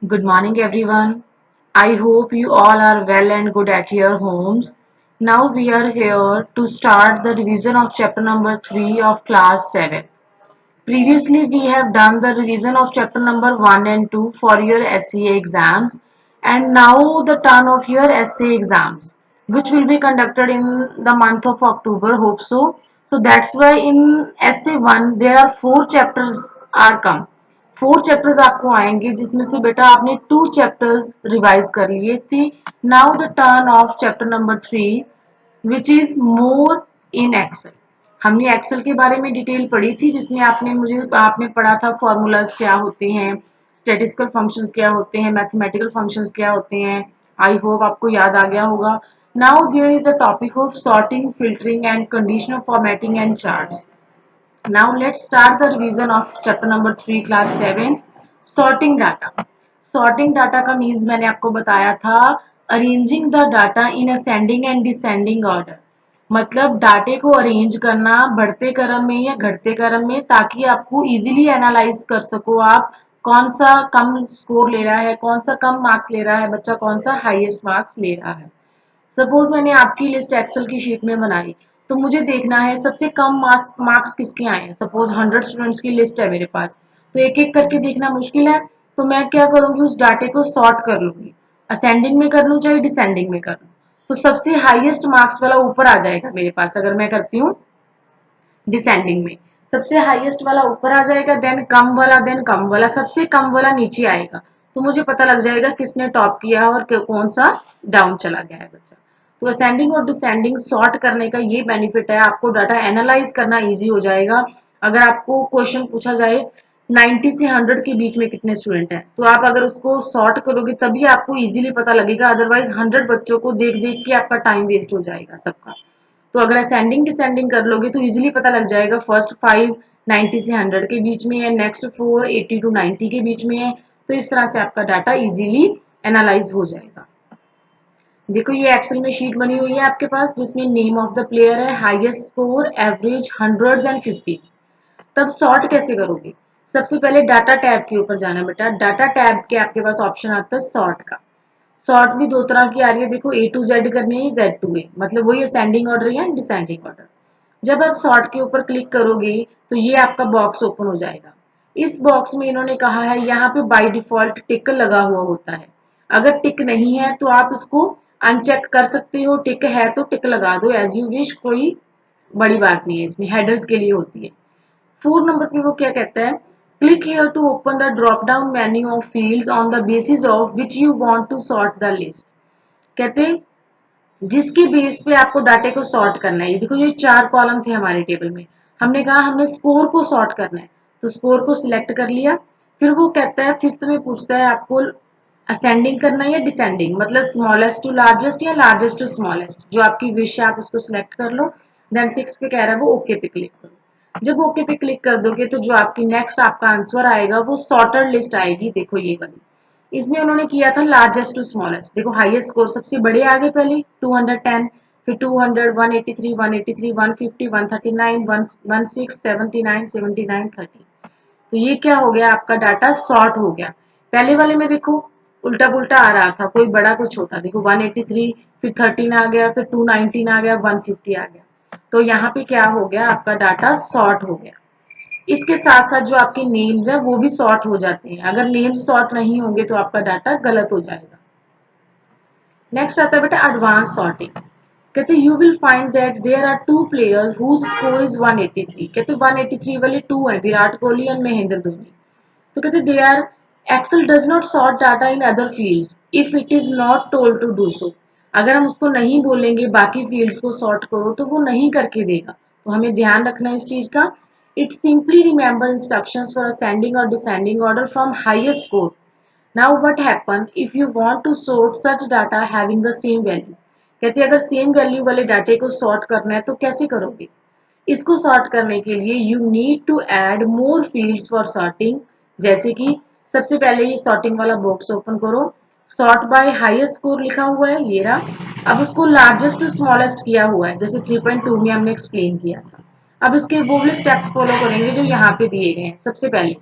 Good morning, everyone. I hope you all are well and good at your homes. Now we are here to start the revision of chapter number 3 of class 7. Previously, we have done the revision of chapter number 1 and 2 for your SCA exams, and now the turn of your SCA exams, which will be conducted in the month of October. Hope so. So that's why in SCA 1 there are 4 chapters are come. 4 chapters आपको आएंगे जिसमें से बेटा आपने 2 chapters revise कर लिए थे. Now the turn of chapter number 3 which is more in Excel. हमने एक्सेल के बारे में डिटेल पढ़ी थी जिसमें आपने पढ़ा था फॉर्मूलाज क्या होते हैं, स्टैटिस्टिकल फंक्शंस क्या होते हैं, मैथमेटिकल फंक्शंस क्या होते हैं. आई होप आपको याद आ गया होगा. Now there is a topic of sorting, filtering and conditional formatting and charts. Now let's start the revision of chapter number 3 class 7 sorting data. Sorting data का मीन्स मैंने आपको बताया था arranging the data in ascending and descending order. मतलब डाटे को arrange करना बढ़ते क्रम में या घटते क्रम में ताकि आपको इजीली एनालाइज कर सको आप कौन सा कम स्कोर ले रहा है, कौन सा कम मार्क्स ले रहा है बच्चा, कौन सा हाईएस्ट मार्क्स ले रहा है. सपोज मैंने आपकी लिस्ट एक्सेल की शीट में बनाई तो मुझे देखना है सबसे कम मार्क्स किसके आए हैं. सपोज 100 स्टूडेंट्स की लिस्ट है मेरे पास, तो एक एक करके देखना मुश्किल है. तो मैं क्या करूंगी, उस डाटे को सॉर्ट कर लूंगी. असेंडिंग में कर लूँ चाहे डिसेंडिंग में कर लूँ, तो सबसे हाईएस्ट मार्क्स वाला ऊपर आ जाएगा मेरे पास. अगर मैं करती हूँ डिसेंडिंग में, सबसे हाईएस्ट वाला ऊपर आ जाएगा, देन कम वाला, सबसे कम वाला नीचे आएगा. तो मुझे पता लग जाएगा किसने टॉप किया है और कौन सा डाउन चला गया है बच्चा. तो असेंडिंग और डिसेंडिंग सॉर्ट करने का ये बेनिफिट है, आपको डाटा एनालाइज करना इजी हो जाएगा. अगर आपको क्वेश्चन पूछा जाए 90 से 100 के बीच में कितने स्टूडेंट हैं, तो आप अगर उसको सॉर्ट करोगे तभी आपको इजीली पता लगेगा. अदरवाइज 100 बच्चों को देख देख के आपका टाइम वेस्ट हो जाएगा सबका. तो अगर असेंडिंग डिसेंडिंग कर लोगे तो इजीली पता लग जाएगा फर्स्ट 5 90 से 100 के बीच में है, नेक्स्ट 4 80 टू 90 के बीच में है. तो इस तरह से आपका डाटा इजीली एनालाइज हो जाएगा. देखो ये एक्सेल में शीट बनी हुई है आपके पास जिसमें नेम ऑफ द प्लेयर है, highest score, average, hundreds and fifties. तब सॉर्ट कैसे करोगे? सबसे पहले डाटा टैब के ऊपर जाना बेटा. डाटा टैब के आपके पास ऑप्शन आता है सॉर्ट का. सॉर्ट भी दो तरह की आ रही है, देखो ए टू जेड करनी है, जेड टू ए, मतलब वही असेंडिंग ऑर्डर या डिसेंडिंग ऑर्डर. जब आप सॉर्ट के ऊपर क्लिक करोगे तो ये आपका बॉक्स ओपन हो जाएगा. इस बॉक्स में इन्होंने कहा है यहाँ पे बाय डिफॉल्ट टिक लगा हुआ होता है. अगर टिक नहीं है तो आप इसको अनचेक कर सकते हो, टिक है तो टिक लगा दो एज यू विश, कोई बड़ी बात नहीं है, इसमें हेडर्स के लिए होती है. 4 नंबर पे वो क्या कहता है, click here to open the drop down menu of fields on the basis of which you want to sort the list. कहते हैं जिसके बेस पे आपको डाटे को सॉर्ट करना है. ये देखो ये 4 कॉलम थे हमारे टेबल में, हमने कहा हमने स्कोर को सॉर्ट करना है, तो स्कोर को सिलेक्ट कर लिया. फिर वो कहता है फिफ्थ में पूछता है आपको असेंडिंग करना है या डिसेंडिंग, मतलब स्मॉलेस्ट टू लार्जेस्ट या लार्जेस्ट टू स्मॉलेस्ट, जो आपकी विश है आप उसको सिलेक्ट कर लो. देन 6 पे कह रहा है वो ओके पे क्लिक करो. जब ओके पे क्लिक कर दोगे तो जो आपकी नेक्स्ट आपका आंसर आएगा वो सॉर्टेड लिस्ट आएगी. देखो ये वाली, इसमें उन्होंने किया था लार्जेस्ट टू स्मॉलेस्ट. देखो हाईएस्ट स्कोर सबसे बड़े आगे पहले 210, फिर 200, 183, 183, 150, 139, 116, 79, 79, 30. तो ये क्या हो गया, आपका डाटा सॉर्ट हो गया. पहले वाले में देखो उल्टा पुल्टा आ रहा था, कोई बड़ा कोई छोटा. देखो 183, फिर 13 आ गया, फिर 219 आ गया, 150 आ गया. तो यहाँ पे क्या हो गया, आपका डाटा सॉर्ट हो गया. इसके साथ साथ जो आपके नेम्स है वो भी सॉर्ट हो जाते हैं. अगर नेम्स सॉर्ट नहीं होंगे तो आपका डाटा गलत हो जाएगा. नेक्स्ट आता है बेटा एडवांस सॉर्टिंग. कहते you will find that there are 2 players whose score is 183. कहते 183 वाले 2 है, विराट कोहली एंड महेंद्र धोनी. तो कहते they are Excel does not sort data in other fields if it is not told to do so. अगर हम उसको नहीं बोलेंगे बाकी फील्ड्स को सॉर्ट करो तो वो नहीं करके देगा. तो हमें ध्यान रखना है इस चीज का. It simply remember instructions for ascending और descending order from highest score. Now what happen if you want to sort such data having the same value. कहते हैं अगर सेम वैल्यू वाले डाटे को सॉर्ट करना है तो कैसे करोगे. इसको सॉर्ट करने के लिए you need to add more fields for sorting. जैसे कि सबसे पहले ये सॉर्टिंग वाला बॉक्स ओपन करो, सॉर्ट बाय हाईएस्ट स्कोर लिखा हुआ है ये रहा. अब उसको लार्जेस्ट टू स्मॉलेस्ट किया हुआ है जैसे 3.2 में हमने एक्सप्लेन किया था. अब इसके वो भी स्टेप्स फॉलो करेंगे जो यहाँ पे दिए गए हैं. सबसे पहले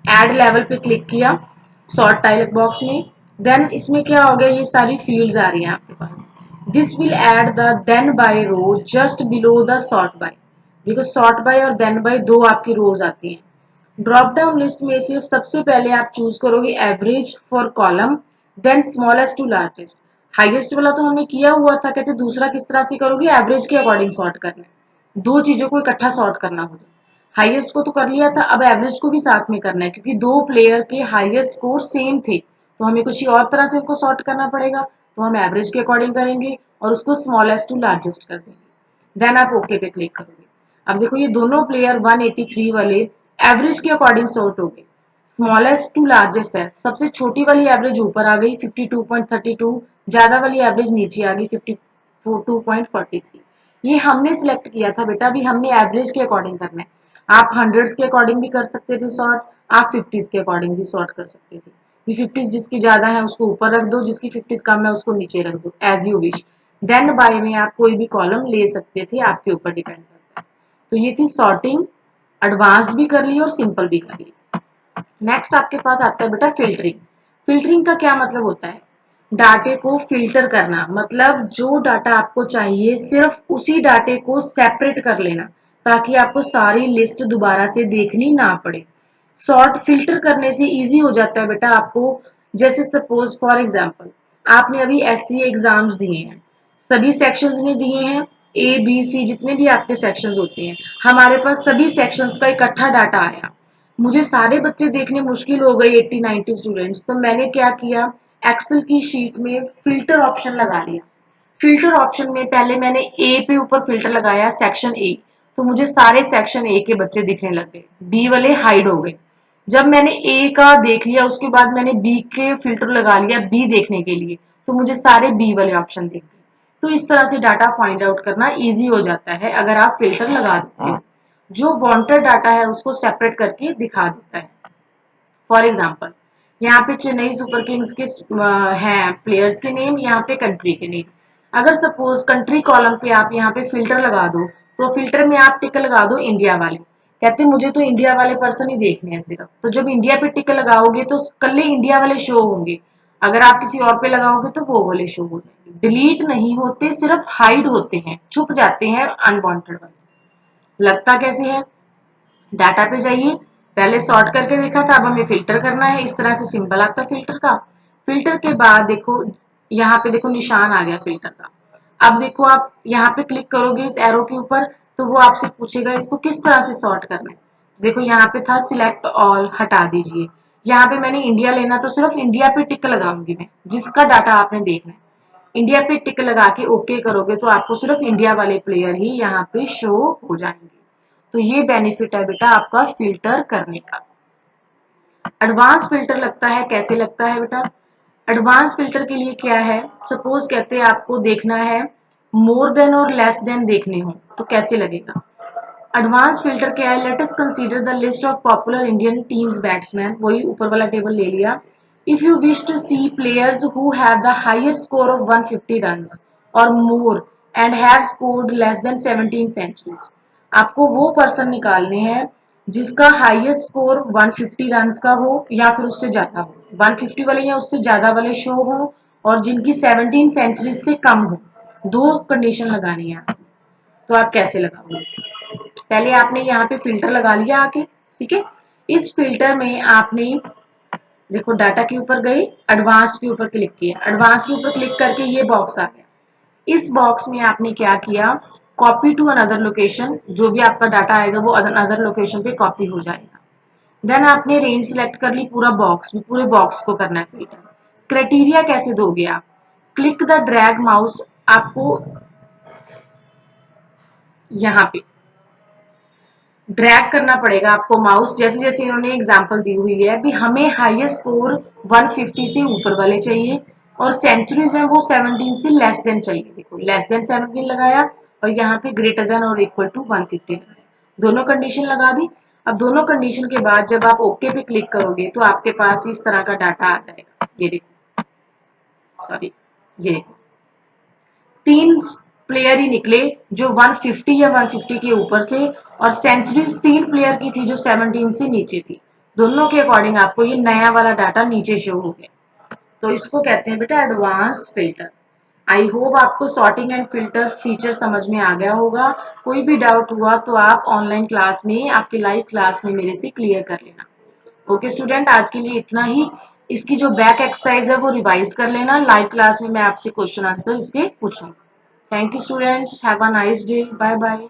ऐड लेवल पे क्लिक किया, सॉर्ट डायलॉग बॉक्स में। देन इसमें क्या हो गया, ये सारी फील्ड्स आ रही हैं आपके पास। This will add the then by row just below the sort by. देखो सॉर्ट बाय और देन बाय दो आपकी रोज आती हैं। ड्रॉप डाउन लिस्ट में से सबसे पहले आप चूज करोगे average for column, then smallest to largest. Highest वाला तो हमने किया हुआ था, कहते दूसरा किस तरह से करोगे, एवरेज के अकॉर्डिंग सॉर्ट करना है, दो चीजों को इकट्ठा सॉर्ट करना होगा। हाईएस्ट को तो कर लिया था, अब एवरेज को भी साथ में करना है, क्योंकि दो प्लेयर के हाईएस्ट स्कोर सेम थे, तो हमें कुछ और तरह से उनको सॉर्ट करना पड़ेगा। तो हम एवरेज के अकॉर्डिंग करेंगे और उसको स्मॉलेस्ट टू लार्जेस्ट कर देंगे। देन आप ओके पे क्लिक करोगे। अब देखो ये दोनों प्लेयर 183 वाले एवरेज के अकॉर्डिंग सॉर्ट हो गए। स्मॉलेस्ट टू लार्जेस्ट है, सबसे छोटी वाली एवरेज ऊपर आ गई 52.32, ज्यादा वाली एवरेज नीचे आ गई 52.43। ये हमने सिलेक्ट किया था बेटा, अभी हमने एवरेज के अकॉर्डिंग करना है। आप हंड्रेड्स के अकॉर्डिंग भी कर सकते थे सॉर्ट, आप फिफ्टीज के अकॉर्डिंग भी सॉर्ट कर सकते थे। ये फिफ्टीज जिसकी ज्यादा है उसको ऊपर रख दो, जिसकी फिफ्टीज कम है उसको नीचे रख दो, as you wish. Then by में आप कोई भी कॉलम ले सकते थे, आपके ऊपर डिपेंड करता है। तो ये थी सॉर्टिंग, एडवांस्ड भी कर ली और सिंपल भी कर ली। नेक्स्ट आपके पास आता है बेटा फिल्टरिंग। फिल्टरिंग का क्या मतलब होता है, डाटे को फिल्टर करना, मतलब जो डाटा आपको चाहिए सिर्फ उसी डाटे को सेपरेट कर लेना, ताकि आपको सारी लिस्ट दोबारा से देखनी ना पड़े। सॉर्ट फिल्टर करने से इजी हो जाता है बेटा आपको। जैसे सपोज फॉर एग्जांपल आपने अभी एससी एग्जाम्स दिए हैं, सभी सेक्शंस ने दिए हैं, ए बी सी जितने भी आपके सेक्शंस होते हैं, हमारे पास सभी सेक्शंस का इकट्ठा डाटा आया। मुझे सारे बच्चे देखने मुश्किल हो गए 80-90 स्टूडेंट्स, तो मैंने क्या किया, एक्सेल की शीट में फिल्टर ऑप्शन लगा लिया। फिल्टर ऑप्शन में पहले मैंने ए पे ऊपर फिल्टर लगाया, सेक्शन ए, तो मुझे सारे सेक्शन ए के बच्चे दिखने लग गए, बी वाले हाइड हो गए। जब मैंने ए का देख लिया उसके बाद मैंने बी के फिल्टर लगा लिया बी देखने के लिए, तो मुझे सारे बी वाले ऑप्शन दिख गए। तो इस तरह से डाटा फाइंड आउट करना इजी हो जाता है अगर आप फिल्टर लगा देते हो, जो वांटेड डाटा है उसको सेपरेट करके दिखा देता है। फॉर एग्जाम्पल यहाँ पे चेन्नई सुपर किंग्स के हैं प्लेयर्स के नेम, यहाँ पे कंट्री के नेम। अगर सपोज कंट्री कॉलम पे आप यहाँ पे फिल्टर लगा दो, तो फिल्टर में आप टिक लगा दो इंडिया वाले, कहते मुझे तो इंडिया वाले पर्सन ही देखने हैं सिर्फ, तो जब इंडिया पे टिक लगाओगे तो कल इंडिया वाले शो होंगे, अगर आप किसी और पे लगाओगे तो वो वाले शो हो जाएंगे। डिलीट नहीं होते, सिर्फ हाइड होते हैं, छुप जाते हैं अनवांटेड वाले। लगता कैसे है, डाटा पे जाइए, पहले सॉर्ट करके देखा था, अब हमें फिल्टर करना है, इस तरह से सिंपल आता है फिल्टर का। फिल्टर के बाद देखो यहाँ पे देखो निशान आ गया फिल्टर का। अब देखो आप यहाँ पे क्लिक करोगे इस एरो के ऊपर, तो वो आपसे पूछेगा इसको किस तरह से सॉर्ट करना है। देखो यहाँ पे था सिलेक्ट ऑल, हटा दीजिए। यहाँ पे मैंने इंडिया लेना, तो सिर्फ इंडिया पे टिक लगाऊंगी मैं, जिसका डाटा आपने देखना है। इंडिया पे टिक लगा के ओके करोगे तो आपको सिर्फ इंडिया वाले प्लेयर ही यहाँ पे शो हो जाएंगे। तो ये बेनिफिट है बेटा आपका फिल्टर करने का। एडवांस फिल्टर लगता है, कैसे लगता है बेटा, एडवांस फिल्टर के लिए क्या है, सपोज कहते हैं आपको देखना है मोर देन और लेस देन देखने हो, तो कैसे लगेगा। एडवांस फिल्टर क्या है, let us consider the list of popular Indian teams batsman, वही ऊपर वाला टेबल ले लिया। If you wish to see players who have the highest score of 150 runs और more and have scored less than 17 centuries, आपको वो person निकालने हैं जिसका हाईएस्ट स्कोर 150 रन्स का हो या फिर उससे ज्यादा हो, 150 वाले या उससे ज्यादा वाले शो हो, और जिनकी 17 सेंचुरीज से कम हो। दो कंडीशन लगानी है, तो आप कैसे लगाओगे, पहले आपने यहाँ पे फिल्टर लगा लिया आके, ठीक है। इस फिल्टर में आपने देखो डाटा के ऊपर गए, एडवांस के ऊपर क्लिक किया, एडवांस के ऊपर क्लिक करके ये बॉक्स आ गया। इस बॉक्स में आपने क्या किया, कॉपी टू अनदर लोकेशन, जो भी आपका डाटा आएगा वो अनदर लोकेशन पे कॉपी हो जाएगा। देन आपने रेंज सिलेक्ट कर ली, पूरा बॉक्स में पूरे बॉक्स को करना है फिल्टर। क्राइटेरिया कैसे दोगे आप, क्लिक द ड्रैग माउस, आपको यहाँ पे ड्रैग करना पड़ेगा आपको माउस, जैसे जैसे इन्होंने एग्जांपल दी हुई है। अभी हमें हाईएस्ट स्कोर 150 से ऊपर वाले चाहिए और सेंचुरीज है वो 17 से लेस देन चाहिए। देखो लेस देन 17 लगाया और यहाँ पे ग्रेटर देन और इक्वल टू 150 लगाया, दोनों कंडीशन लगा दी। अब दोनों कंडीशन के बाद जब आप ओके पे क्लिक करोगे तो आपके पास इस तरह का डाटा आ जाएगा। ये देखो, सॉरी, ये देखो, तीन प्लेयर ही निकले जो 150 या 150 के ऊपर थे, और सेंचुरीज तीन प्लेयर की थी जो 17 से नीचे थी। दोनों के अकॉर्डिंग आपको ये नया वाला डाटा नीचे शो हो गया। तो इसको कहते हैं बेटा एडवांस फिल्टर। आई होप आपको सॉर्टिंग एंड फिल्टर फीचर समझ में आ गया होगा। कोई भी डाउट हुआ तो आप ऑनलाइन क्लास में, आपके लाइव क्लास में मेरे से क्लियर कर लेना। ओके स्टूडेंट, आज के लिए इतना ही। इसकी जो बैक एक्सरसाइज है वो रिवाइज कर लेना, लाइव क्लास में मैं आपसे क्वेश्चन आंसर इसके पूछूंगा। Thank you students, have a nice day, bye bye.